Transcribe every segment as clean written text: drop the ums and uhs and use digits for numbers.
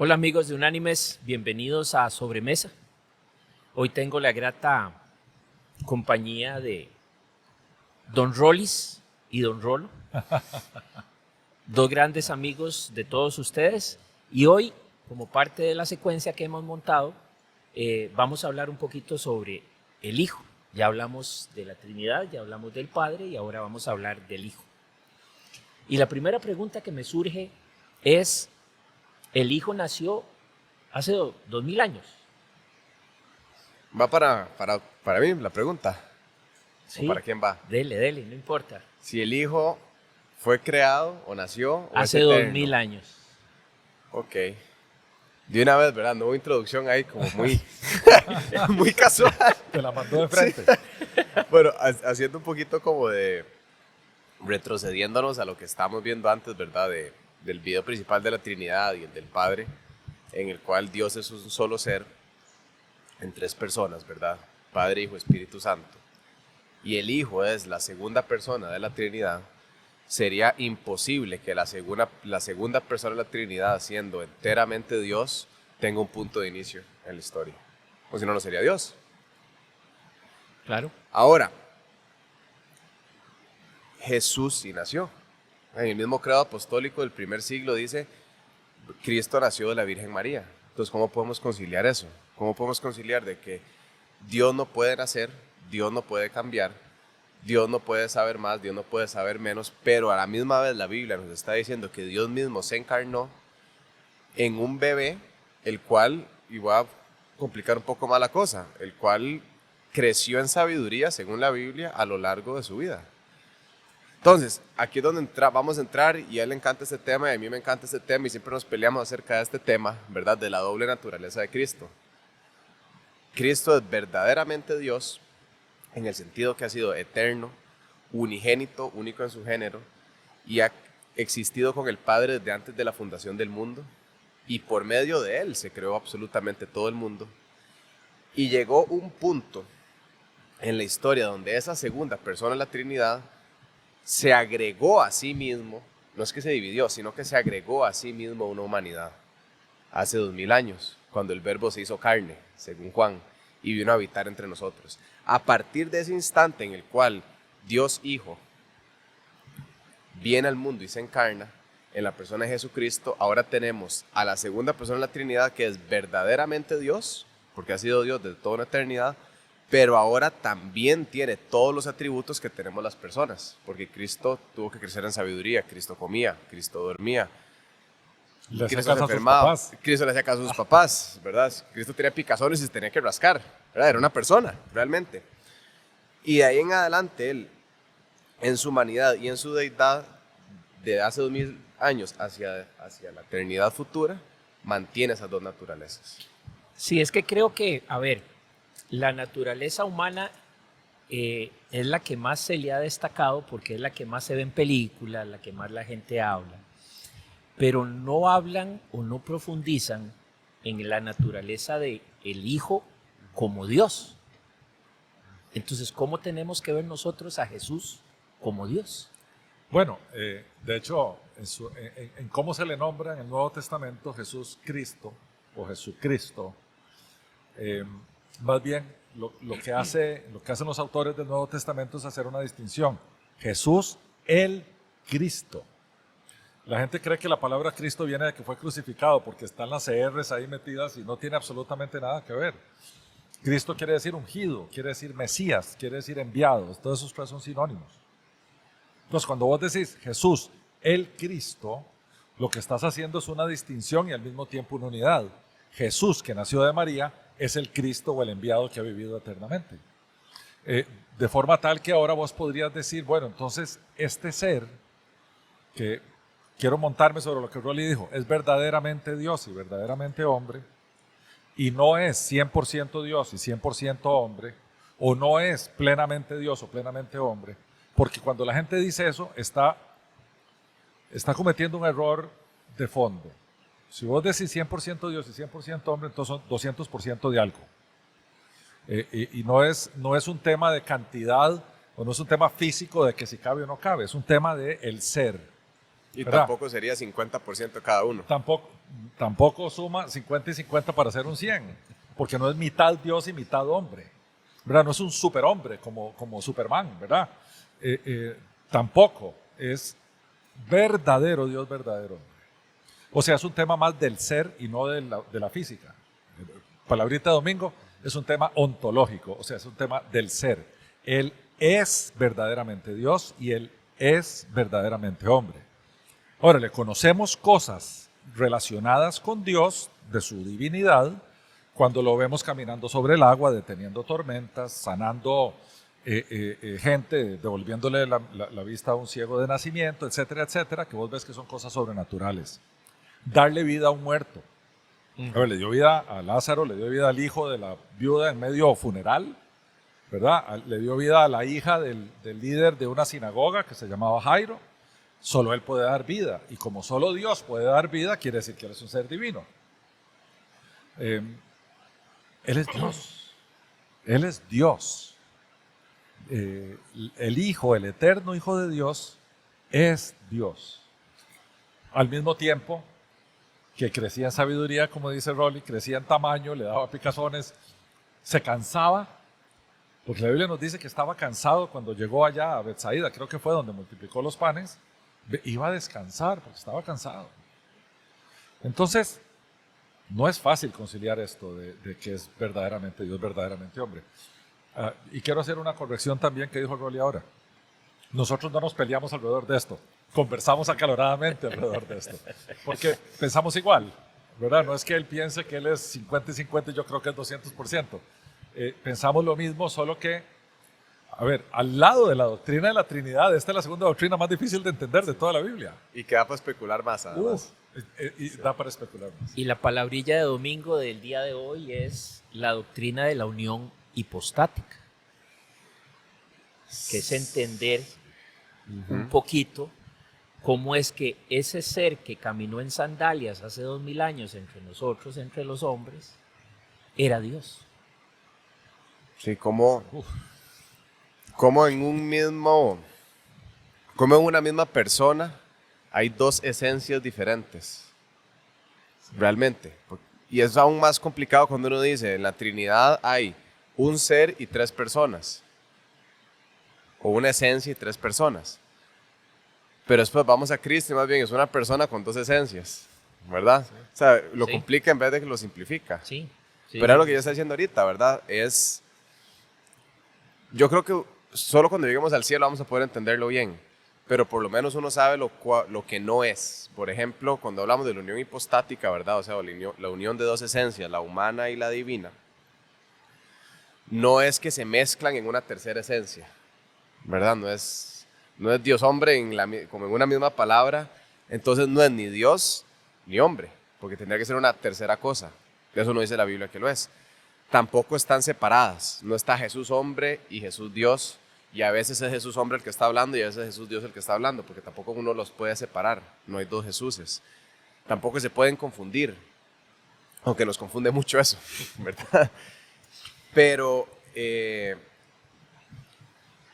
Hola amigos de Unánimes, bienvenidos a Sobremesa. Hoy tengo la grata compañía de Don Rolis y Don Rolo, dos grandes amigos de todos ustedes. Y hoy, como parte de la secuencia que hemos montado, vamos a hablar un poquito sobre el Hijo. Ya hablamos de la Trinidad, ya hablamos del Padre y ahora vamos a hablar del Hijo. Y la primera pregunta que me surge es: el Hijo nació hace 2000 años. Va para mí la pregunta. ¿Sí? ¿O para quién va? Dele, no importa. Si el Hijo fue creado o nació o Hace es eterno. 2000 años. Ok. De una vez, ¿verdad? No hubo introducción ahí como muy, muy casual. Te la mandó de frente. Sí. Bueno, haciendo un poquito como de retrocediéndonos a lo que estábamos viendo antes, ¿verdad? Del video principal de la Trinidad y el del Padre, en el cual Dios es un solo ser en tres personas, ¿verdad? Padre, Hijo, Espíritu Santo. Y el Hijo es la segunda persona de la Trinidad. Sería imposible que la segunda persona de la Trinidad, siendo enteramente Dios, tenga un punto de inicio en la historia. O si no, no sería Dios. Claro. Ahora, Jesús sí nació. En el mismo credo apostólico del primer siglo dice: Cristo nació de la Virgen María. Entonces, ¿cómo podemos conciliar eso? ¿Cómo podemos conciliar de que Dios no puede nacer, Dios no puede cambiar, Dios no puede saber más, Dios no puede saber menos, pero a la misma vez la Biblia nos está diciendo que Dios mismo se encarnó en un bebé, el cual, y voy a complicar un poco más la cosa, el cual creció en sabiduría, según la Biblia, a lo largo de su vida? Entonces, aquí es donde vamos a entrar, y a él le encanta este tema y a mí me encanta este tema, y siempre nos peleamos acerca de este tema, ¿verdad? De la doble naturaleza de Cristo. Cristo es verdaderamente Dios, en el sentido que ha sido eterno, unigénito, único en su género, y ha existido con el Padre desde antes de la fundación del mundo, y por medio de él se creó absolutamente todo el mundo. Y llegó un punto en la historia donde esa segunda persona de la Trinidad se agregó a sí mismo, no es que se dividió, sino que se agregó a sí mismo una humanidad. Hace 2000 años, cuando el Verbo se hizo carne, según Juan, y vino a habitar entre nosotros. A partir de ese instante en el cual Dios Hijo viene al mundo y se encarna, en la persona de Jesucristo, ahora tenemos a la segunda persona de la Trinidad, que es verdaderamente Dios, porque ha sido Dios desde toda una eternidad, pero ahora también tiene todos los atributos que tenemos las personas, porque Cristo tuvo que crecer en sabiduría, Cristo comía, Cristo dormía, Le hacía Cristo se caso a sus enfermaba, papás. Cristo le hacía caso a sus papás, ¿verdad? Cristo tenía picazones y se tenía que rascar, ¿verdad? Era una persona, realmente. Y de ahí en adelante, él, en su humanidad y en su deidad, de hace 2000 años hacia la eternidad futura, mantiene esas dos naturalezas. Sí, es que creo que, a ver, la naturaleza humana es la que más se le ha destacado porque es la que más se ve en películas, la que más la gente habla, pero no hablan o no profundizan en la naturaleza del Hijo como Dios. Entonces, ¿cómo tenemos que ver nosotros a Jesús como Dios? Bueno, de hecho, en cómo se le nombra en el Nuevo Testamento Jesús Cristo o Jesucristo, más bien lo que hacen los autores del Nuevo Testamento es hacer una distinción. Jesús, el Cristo. La gente cree que la palabra Cristo viene de que fue crucificado porque están las CRs ahí metidas y no tiene absolutamente nada que ver. Cristo quiere decir ungido, quiere decir Mesías, quiere decir enviado. Todos esos tres son sinónimos. Entonces, cuando vos decís Jesús, el Cristo, lo que estás haciendo es una distinción y al mismo tiempo una unidad. Jesús, que nació de María, es el Cristo o el enviado que ha vivido eternamente. De forma tal que ahora vos podrías decir, bueno, entonces este ser, que quiero montarme sobre lo que Rolly dijo, es verdaderamente Dios y verdaderamente hombre, y no es 100% Dios y 100% hombre, o no es plenamente Dios o plenamente hombre, porque cuando la gente dice eso, está cometiendo un error de fondo. Si vos decís 100% Dios y 100% hombre, entonces son 200% de algo. Y no es un tema de cantidad, o no es un tema físico de que si cabe o no cabe, es un tema de el ser. Y ¿verdad? tampoco sería 50% cada uno. Tampoco suma 50 y 50 para ser un 100, porque no es mitad Dios y mitad hombre, ¿verdad? No es un superhombre como Superman, ¿verdad? Tampoco es verdadero Dios, verdadero hombre. O sea, es un tema más del ser y no de la física. Palabrita de domingo es un tema ontológico, o sea, es un tema del ser. Él es verdaderamente Dios y Él es verdaderamente hombre. Ahora, le conocemos cosas relacionadas con Dios, de su divinidad, cuando lo vemos caminando sobre el agua, deteniendo tormentas, sanando gente, devolviéndole la vista a un ciego de nacimiento, etcétera, etcétera, que vos ves que son cosas sobrenaturales. Darle vida a un muerto. A ver, le dio vida a Lázaro, le dio vida al hijo de la viuda en medio funeral, ¿verdad? Le dio vida a la hija del líder de una sinagoga que se llamaba Jairo. Solo Él puede dar vida. Y como solo Dios puede dar vida, quiere decir que Él es un ser divino. Él es Dios. Él es Dios. El Hijo, el eterno Hijo de Dios, es Dios. Al mismo tiempo que crecía en sabiduría, como dice Rolly, crecía en tamaño, le daba picazones, se cansaba, porque la Biblia nos dice que estaba cansado cuando llegó allá a Betsaida, creo que fue donde multiplicó los panes, iba a descansar porque estaba cansado. Entonces, no es fácil conciliar esto de que es verdaderamente Dios, verdaderamente hombre. Y quiero hacer una corrección también que dijo Rolly ahora. Nosotros no nos peleamos alrededor de esto, conversamos acaloradamente alrededor de esto, porque pensamos igual, ¿verdad? No es que él piense que él es 50 y 50 y yo creo que es 200%. Pensamos lo mismo, solo que, a ver, al lado de la doctrina de la Trinidad, esta es la segunda doctrina más difícil de entender de toda la Biblia. Y queda para especular más, además. Y da para especular más. Y la palabrilla de domingo del día de hoy es la doctrina de la unión hipostática, que es entender un poquito cómo es que ese ser que caminó en sandalias hace 2000 años entre nosotros, entre los hombres, era Dios. Sí, como en una misma persona hay dos esencias diferentes, realmente. Y es aún más complicado cuando uno dice, en la Trinidad hay un ser y tres personas, o una esencia y tres personas. Pero después vamos a Cristo y más bien es una persona con dos esencias, ¿verdad? Sí. O sea, lo complica en vez de que lo simplifica. Sí. Pero es lo que yo estoy diciendo ahorita, ¿verdad? Yo creo que solo cuando lleguemos al cielo vamos a poder entenderlo bien, pero por lo menos uno sabe lo que no es. Por ejemplo, cuando hablamos de la unión hipostática, ¿verdad? O sea, la unión de dos esencias, la humana y la divina, no es que se mezclan en una tercera esencia, ¿verdad? No es Dios hombre como en una misma palabra, entonces no es ni Dios ni hombre, porque tendría que ser una tercera cosa. Eso no dice la Biblia que lo es. Tampoco están separadas, no está Jesús hombre y Jesús Dios, y a veces es Jesús hombre el que está hablando y a veces es Jesús Dios el que está hablando, porque tampoco uno los puede separar, no hay dos Jesuses. Tampoco se pueden confundir, aunque nos confunde mucho eso, ¿verdad? Pero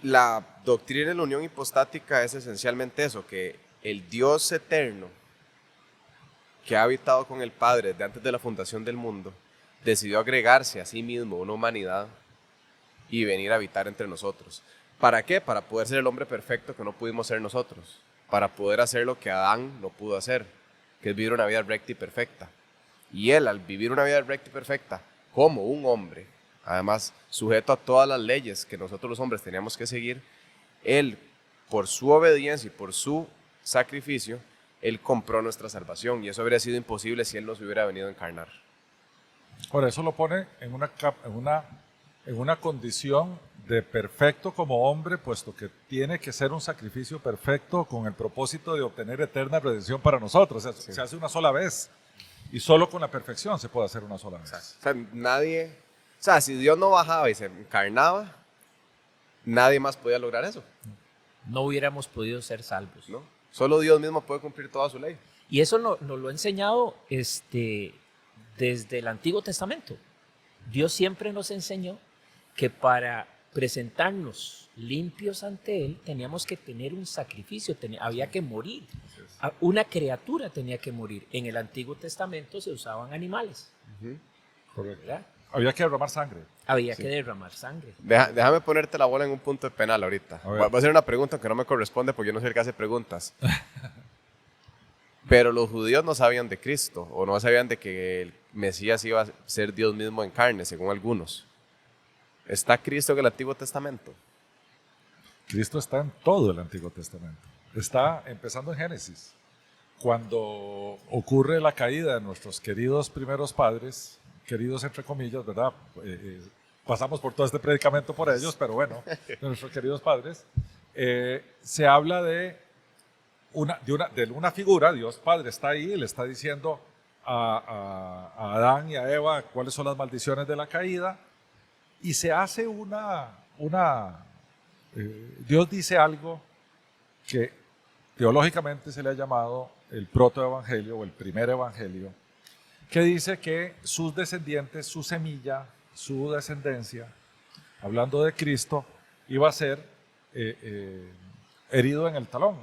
la doctrina de la unión hipostática es esencialmente eso, que el Dios eterno que ha habitado con el Padre desde antes de la fundación del mundo, decidió agregarse a sí mismo una humanidad y venir a habitar entre nosotros. ¿Para qué? Para poder ser el hombre perfecto que no pudimos ser nosotros, para poder hacer lo que Adán no pudo hacer, que es vivir una vida recta y perfecta. Y él, al vivir una vida recta y perfecta, como un hombre, además sujeto a todas las leyes que nosotros los hombres teníamos que seguir, él, por su obediencia y por su sacrificio, él compró nuestra salvación, y eso habría sido imposible si él no se hubiera venido a encarnar. Por eso lo pone en una condición de perfecto como hombre, puesto que tiene que ser un sacrificio perfecto con el propósito de obtener eterna redención para nosotros. O sea, se hace una sola vez, y solo con la perfección se puede hacer una sola vez. O sea, si Dios no bajaba y se encarnaba, nadie más podía lograr eso. No hubiéramos podido ser salvos. ¿No? Solo Dios mismo puede cumplir toda su ley. Y eso nos lo ha enseñado desde el Antiguo Testamento. Dios siempre nos enseñó que para presentarnos limpios ante Él, teníamos que tener un sacrificio, había que morir. Una criatura tenía que morir. En el Antiguo Testamento se usaban animales. Correcto. ¿Verdad? Había que derramar sangre. Había que derramar sangre. Déjame ponerte la bola en un punto de penal ahorita. A ver. Voy a hacer una pregunta que no me corresponde porque yo no soy el que hace preguntas. Pero los judíos no sabían de Cristo o no sabían de que el Mesías iba a ser Dios mismo en carne, según algunos. ¿Está Cristo en el Antiguo Testamento? Cristo está en todo el Antiguo Testamento. Está empezando en Génesis. Cuando ocurre la caída de nuestros queridos primeros padres, queridos entre comillas, ¿verdad? Pasamos por todo este predicamento por ellos, pero bueno, de nuestros queridos padres, se habla de una figura. Dios Padre está ahí, le está diciendo a Adán y a Eva cuáles son las maldiciones de la caída, y se hace Dios dice algo que teológicamente se le ha llamado el protoevangelio o el primer evangelio, que dice que sus descendientes, su semilla, su descendencia, hablando de Cristo, iba a ser herido en el talón,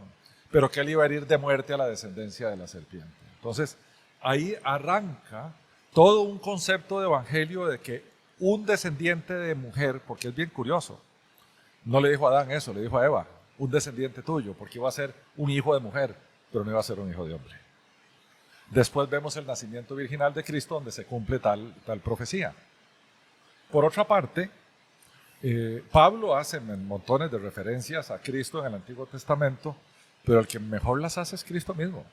pero que él iba a herir de muerte a la descendencia de la serpiente. Entonces, ahí arranca todo un concepto de evangelio de que un descendiente de mujer, porque es bien curioso, no le dijo a Adán eso, le dijo a Eva, un descendiente tuyo, porque iba a ser un hijo de mujer, pero no iba a ser un hijo de hombre. Después vemos el nacimiento virginal de Cristo, donde se cumple tal profecía. Por otra parte, Pablo hace montones de referencias a Cristo en el Antiguo Testamento, pero el que mejor las hace es Cristo mismo.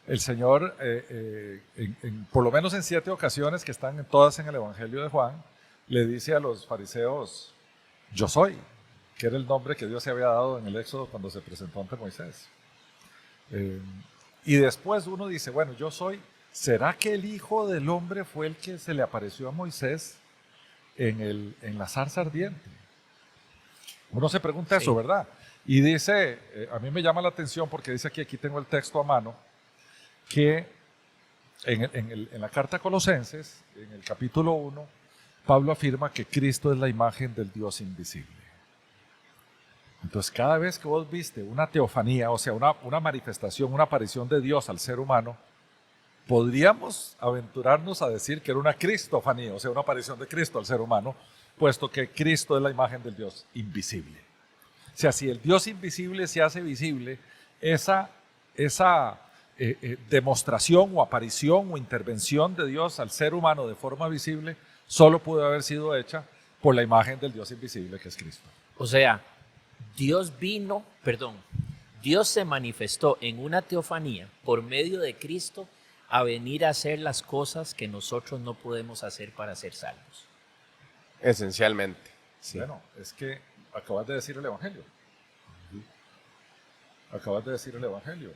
El Señor, por lo menos en 7 ocasiones que están todas en el Evangelio de Juan, le dice a los fariseos, yo soy, que era el nombre que Dios se había dado en el Éxodo cuando se presentó ante Moisés. Y después uno dice, bueno, yo soy, ¿será que el Hijo del Hombre fue el que se le apareció a Moisés en la zarza ardiente? Uno se pregunta eso, ¿verdad? Y dice, a mí me llama la atención porque dice aquí tengo el texto a mano, que en la carta a Colosenses, en el capítulo 1, Pablo afirma que Cristo es la imagen del Dios invisible. Entonces, cada vez que vos viste una teofanía, o sea, una manifestación, una aparición de Dios al ser humano, podríamos aventurarnos a decir que era una cristofanía, o sea, una aparición de Cristo al ser humano, puesto que Cristo es la imagen del Dios invisible. O sea, si el Dios invisible se hace visible, esa demostración o aparición o intervención de Dios al ser humano de forma visible solo pudo haber sido hecha por la imagen del Dios invisible que es Cristo. O sea, Dios se manifestó en una teofanía por medio de Cristo a venir a hacer las cosas que nosotros no podemos hacer para ser salvos. Esencialmente, sí. Bueno, es que acabas de decir el Evangelio. Acabas de decir el Evangelio.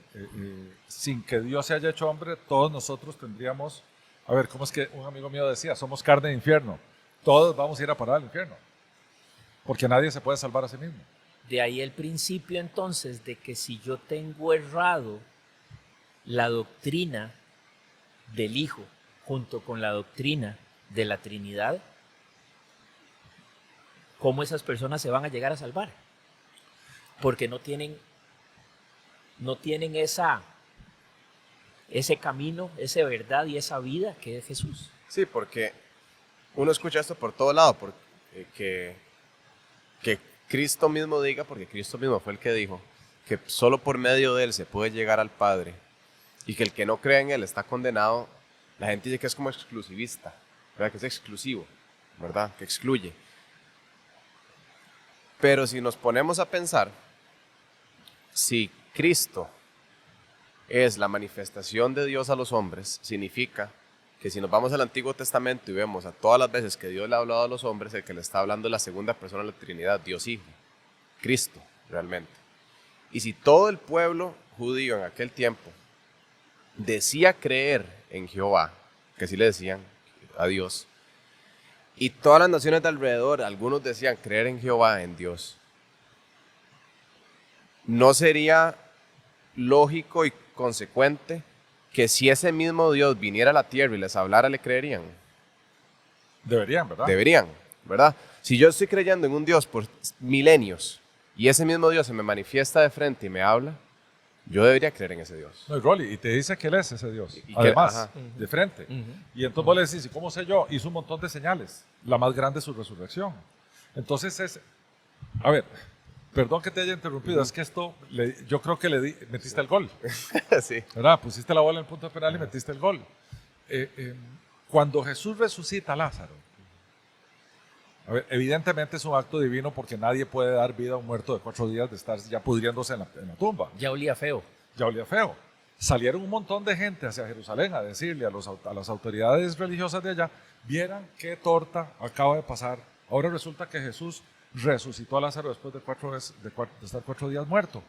Sin que Dios se haya hecho hombre, todos nosotros tendríamos, a ver, ¿cómo es que un amigo mío decía? Somos carne de infierno. Todos vamos a ir a parar al infierno. Porque nadie se puede salvar a sí mismo. De ahí el principio entonces de que si yo tengo errado la doctrina del Hijo junto con la doctrina de la Trinidad, ¿cómo esas personas se van a llegar a salvar? Porque no tienen ese camino, esa verdad y esa vida que es Jesús. Sí, porque uno escucha esto por todo lado, que Cristo mismo diga, porque Cristo mismo fue el que dijo, que solo por medio de Él se puede llegar al Padre, y que el que no cree en Él está condenado. La gente dice que es como exclusivista, ¿verdad? Que es exclusivo, ¿verdad? Que excluye. Pero si nos ponemos a pensar, si Cristo es la manifestación de Dios a los hombres, significa que si nos vamos al Antiguo Testamento y vemos a todas las veces que Dios le ha hablado a los hombres, el que le está hablando es la segunda persona de la Trinidad, Dios Hijo, Cristo, realmente. Y si todo el pueblo judío en aquel tiempo decía creer en Jehová, que así le decían a Dios, y todas las naciones de alrededor, algunos decían creer en Jehová, en Dios, ¿no sería lógico y consecuente que si ese mismo Dios viniera a la tierra y les hablara, le creerían? Deberían, ¿verdad? Deberían, ¿verdad? Si yo estoy creyendo en un Dios por milenios y ese mismo Dios se me manifiesta de frente y me habla, yo debería creer en ese Dios. No, y Rolly, y te dice que Él es ese Dios. Y que- Además, ajá. de frente. Y entonces vos le decís, ¿y cómo sé yo? Hizo un montón de señales. La más grande es su resurrección. Entonces a ver, perdón que te haya interrumpido, es que esto, yo creo que metiste el gol. Sí. ¿Verdad? Pusiste la bola en el punto penal y metiste el gol. Cuando Jesús resucita a Lázaro, a ver, evidentemente es un acto divino porque nadie puede dar vida a un muerto de 4 días de estar ya pudriéndose en la tumba. Ya olía feo. Ya olía feo. Salieron un montón de gente hacia Jerusalén a decirle a las autoridades religiosas de allá, vieran qué torta acaba de pasar. Ahora resulta que Jesús resucitó a Lázaro después de estar 4 días muerto.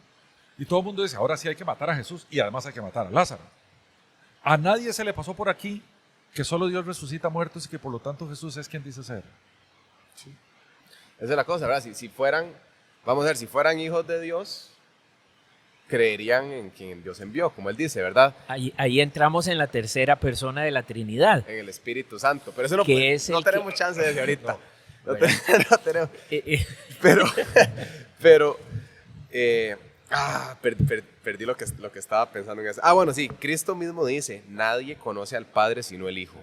Y todo el mundo dice, ahora sí hay que matar a Jesús y además hay que matar a Lázaro. A nadie se le pasó por aquí que solo Dios resucita muertos y que por lo tanto Jesús es quien dice ser. Esa es la cosa, ¿verdad? Si fueran, vamos a ver, si fueran hijos de Dios, creerían en quien Dios envió, como él dice, ¿verdad? Ahí entramos en la tercera persona de la Trinidad. En el Espíritu Santo. Pero eso no, Que es no el tenemos que- chance desde ahorita. No, Bueno. no tenemos. Pero perdí lo que estaba pensando en eso. Bueno, sí, Cristo mismo dice, nadie conoce al Padre sino el Hijo.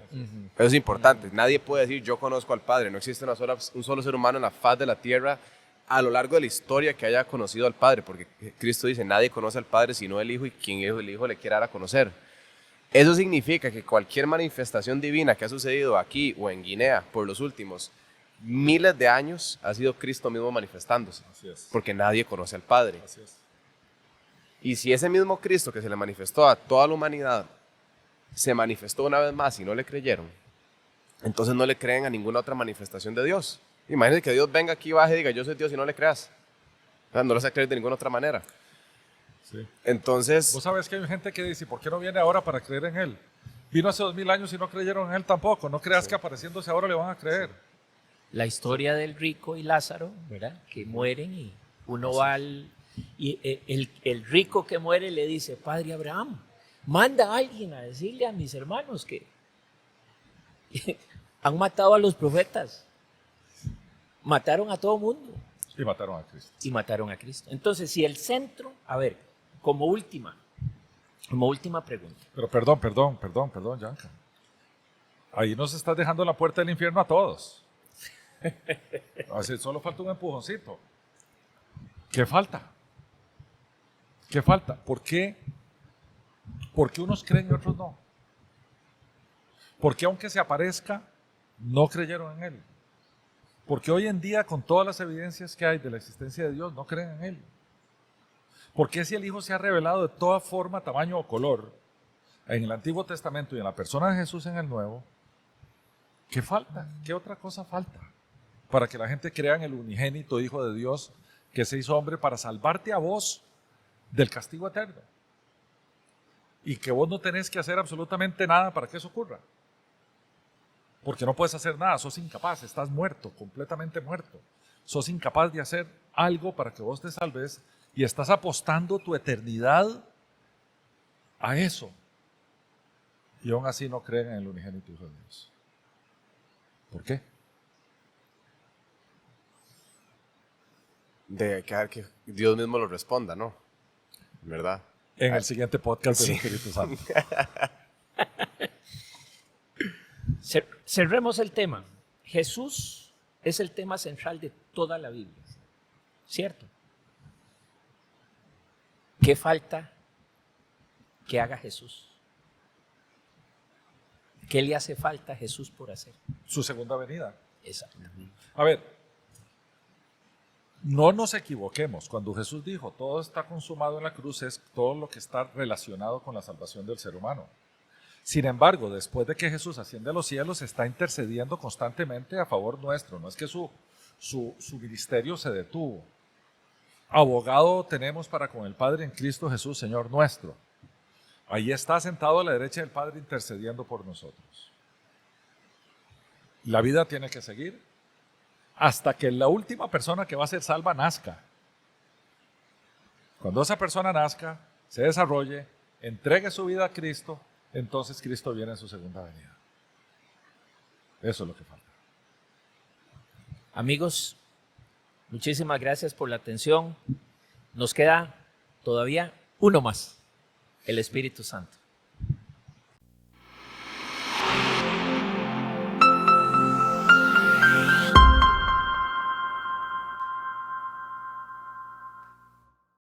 Eso es importante. Nadie puede decir, yo conozco al Padre. No existe un solo ser humano en la faz de la tierra a lo largo de la historia que haya conocido al Padre, porque Cristo dice, nadie conoce al Padre sino el Hijo y quien el Hijo le quiera dar a conocer. Eso significa que cualquier manifestación divina que ha sucedido aquí o en Guinea por los últimos miles de años ha sido Cristo mismo manifestándose, Así es. porque nadie conoce al Padre. Así es. Y si ese mismo Cristo que se le manifestó a toda la humanidad se manifestó una vez más y no le creyeron, entonces no le creen a ninguna otra manifestación de Dios. Imagínense que Dios venga aquí, baje y diga, yo soy Dios y no le creas. O sea, no lo vas a creer de ninguna otra manera. Sí. Entonces, Vos sabés que hay gente que dice, ¿por qué no viene ahora para creer en Él? Vino hace 2000 años y no creyeron en Él tampoco. No creas que apareciéndose ahora le van a creer. La historia del rico y Lázaro, ¿verdad? Que mueren y uno va el rico que muere le dice, Padre Abraham, manda a alguien a decirle a mis hermanos que han matado a los profetas. Mataron a todo mundo Y mataron a Cristo. y mataron a Cristo. Entonces, si el centro, a ver, como última pregunta. Pero perdón, Yanka. Ahí nos estás dejando la puerta del infierno a todos. Así, solo falta un empujoncito. ¿Qué falta? ¿Qué falta? ¿Por qué? ¿Por qué unos creen y otros no? ¿Por qué aunque se aparezca, no creyeron en Él? Porque hoy en día, con todas las evidencias que hay de la existencia de Dios, no creen en Él. Porque si el Hijo se ha revelado de toda forma, tamaño o color en el Antiguo Testamento y en la persona de Jesús en el Nuevo, ¿qué falta? ¿Qué otra cosa falta? Para que la gente crea en el unigénito Hijo de Dios que se hizo hombre para salvarte a vos del castigo eterno. Y que vos no tenés que hacer absolutamente nada para que eso ocurra. Porque no puedes hacer nada, sos incapaz, estás muerto, completamente muerto. Sos incapaz de hacer algo para que vos te salves y estás apostando tu eternidad a eso. Y aún así no creen en el unigénito Hijo de Dios. ¿Por qué? de que Dios mismo lo responda, ¿no? ¿Verdad? En el siguiente podcast del Sí. Espíritu Santo. Cerremos el tema. Jesús es el tema central de toda la Biblia, ¿cierto? ¿Qué falta que haga Jesús? ¿Qué le hace falta a Jesús por hacer? Su segunda venida. Exactamente. A ver, no nos equivoquemos. Cuando Jesús dijo, todo está consumado en la cruz, es todo lo que está relacionado con la salvación del ser humano. Sin embargo, después de que Jesús asciende a los cielos, está intercediendo constantemente a favor nuestro. No es que su ministerio se detuvo. Abogado tenemos para con el Padre en Cristo Jesús, Señor nuestro. Ahí está sentado a la derecha del Padre intercediendo por nosotros. La vida tiene que seguir hasta que la última persona que va a ser salva nazca. Cuando esa persona nazca, se desarrolle, entregue su vida a Cristo, entonces Cristo viene en su segunda venida. Eso es lo que falta. Amigos, muchísimas gracias por la atención. Nos queda todavía uno más, el Espíritu Santo.